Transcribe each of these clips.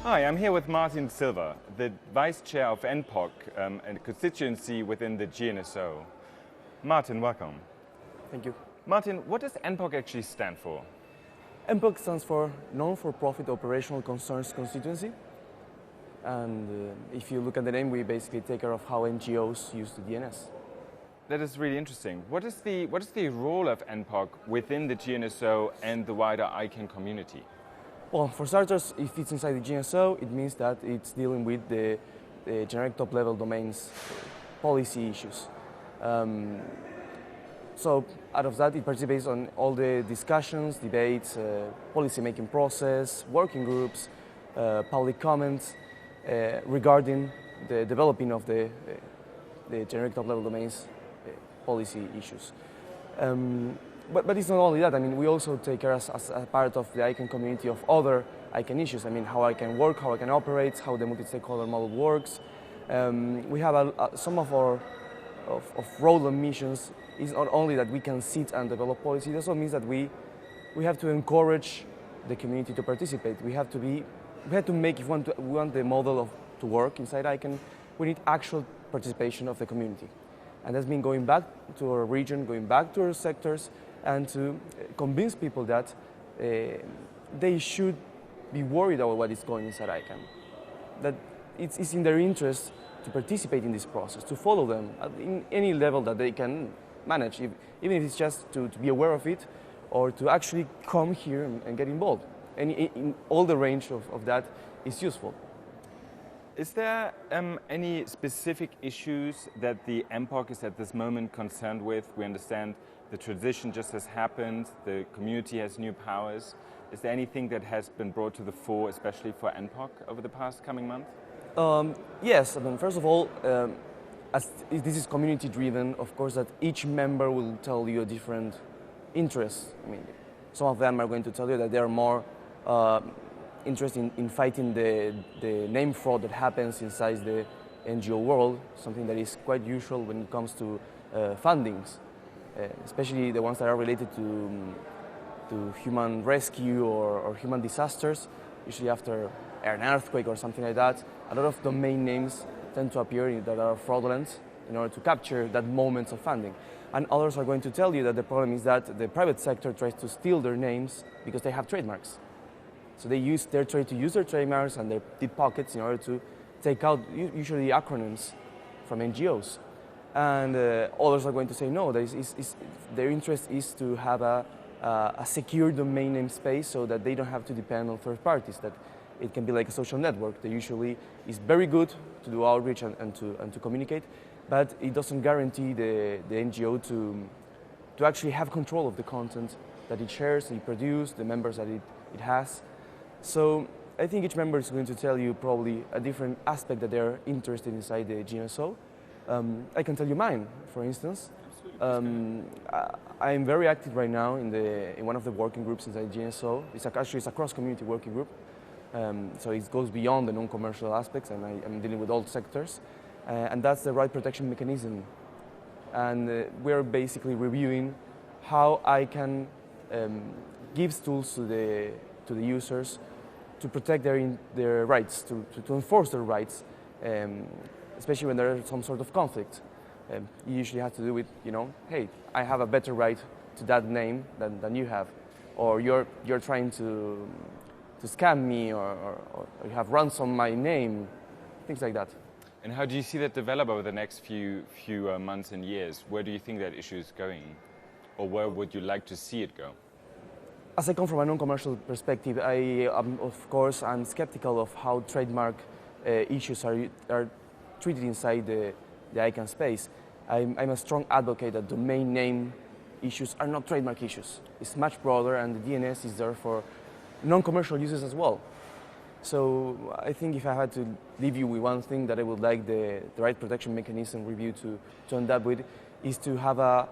Hi, I'm here with Martin Silva, the Vice Chair of NPOC, a constituency within the GNSO. Martin, welcome. Thank you. Martin, what does NPOC actually stand for? NPOC stands for Non-for-Profit Operational Concerns Constituency. And if you look at the name, we basically take care of how NGOs use the DNS. That is really interesting. What is the role of NPOC within the GNSO and the wider ICANN community? Well, for starters, if it's inside the GNSO, it means that it's dealing with the generic top-level domains policy issues. So out of that, it participates on all the discussions, debates, policy-making process, working groups, public comments regarding the developing of the generic top-level domains policy issues. But it's not only that. I mean, we also take care as a part of the ICANN community of other ICANN issues. I mean, how ICANN works, how ICANN operates, how the multi-stakeholder model works. We have some of our role and missions is not only that we can sit and develop policy. It also means that we have to encourage the community to participate. We have to make, if we want the model to work inside ICANN, we need actual participation of the community. And that's been going back to our region, going back to our sectors, and to convince people that they should be worried about what is going inside ICANN. That it's in their interest to participate in this process, to follow them in any level that they can manage, even if it's just to be aware of it, or to actually come here and get involved. And in all the range of that is useful. Is there any specific issues that the NPOC is at this moment concerned with? We understand the transition just has happened, the community has new powers. Is there anything that has been brought to the fore, especially for NPOC, over the past coming month? Yes, I mean, first of all, as this is community-driven, of course, that each member will tell you a different interest. I mean, some of them are going to tell you that they are more interested in fighting the name fraud that happens inside the NGO world, something that is quite usual when it comes to fundings, especially the ones that are related to human rescue or human disasters, usually after an earthquake or something like that. A lot of domain names tend to appear that are fraudulent in order to capture that moment of funding. And others are going to tell you that the problem is that the private sector tries to steal their names because they have trademarks. So they try to use their trademarks and their deep pockets in order to take out usually acronyms from NGOs. And others are going to say no, their interest is to have a secure domain name space so that they don't have to depend on third parties, that it can be like a social network that usually is very good to do outreach and to communicate, but it doesn't guarantee the NGO to actually have control of the content that it shares, it produces, the members that it has. So I think each member is going to tell you probably a different aspect that they're interested inside the GNSO. I can tell you mine, for instance. I am very active right now in one of the working groups inside GNSO. It's a cross-community working group. So it goes beyond the non-commercial aspects, and I'm dealing with all sectors. And that's the right protection mechanism. And we're basically reviewing how ICANN gives tools to the users to protect their rights, to enforce their rights, especially when there's some sort of conflict. You usually have to do with, hey, I have a better right to that name than you have, or you're trying to scam me, or you have ransomed my name, things like that. And how do you see that develop over the next few months and years? Where do you think that issue is going, or where would you like to see it go? As I come from a non-commercial perspective, I'm skeptical of how trademark issues are treated inside the ICANN space. I'm a strong advocate that domain name issues are not trademark issues. It's much broader, and the DNS is there for non-commercial uses as well. So I think if I had to leave you with one thing that I would like the right protection mechanism review to end up with, is to have a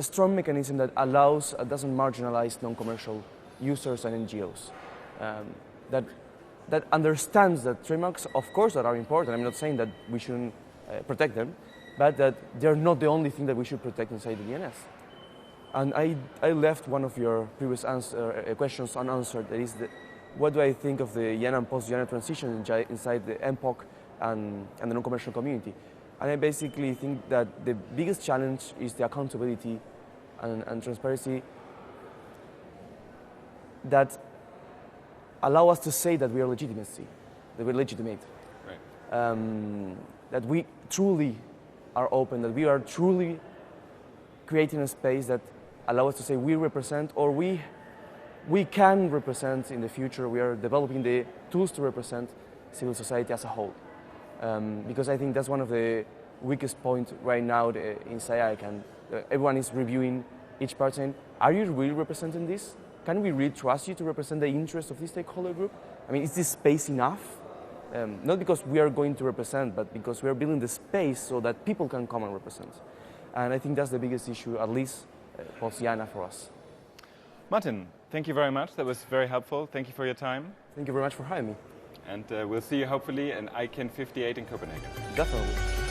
strong mechanism that doesn't marginalize non-commercial users and NGOs. That understands that trademarks, of course, that are important. I'm not saying that we shouldn't protect them, but that they're not the only thing that we should protect inside the DNS. And I left one of your previous questions unanswered. That is what do I think of the IANA and post-IANA transition inside the NPOC and the non-commercial community. And I basically think that the biggest challenge is the accountability and transparency that allow us to say that we are legitimate, Right. That we truly are open, that we are truly creating a space that allow us to say we represent, or we can represent in the future. We are developing the tools to represent civil society as a whole. Because I think that's one of the weakest points right now inside ICANN. Everyone is reviewing each part saying, are you really representing this? Can we really trust you to represent the interests of this stakeholder group? I mean, is this space enough? Not because we are going to represent, but because we are building the space so that people can come and represent. And I think that's the biggest issue, at least post-IANA for us. Martin, thank you very much. That was very helpful. Thank you for your time. Thank you very much for having me. And we'll see you hopefully in ICANN58 in Copenhagen. Definitely.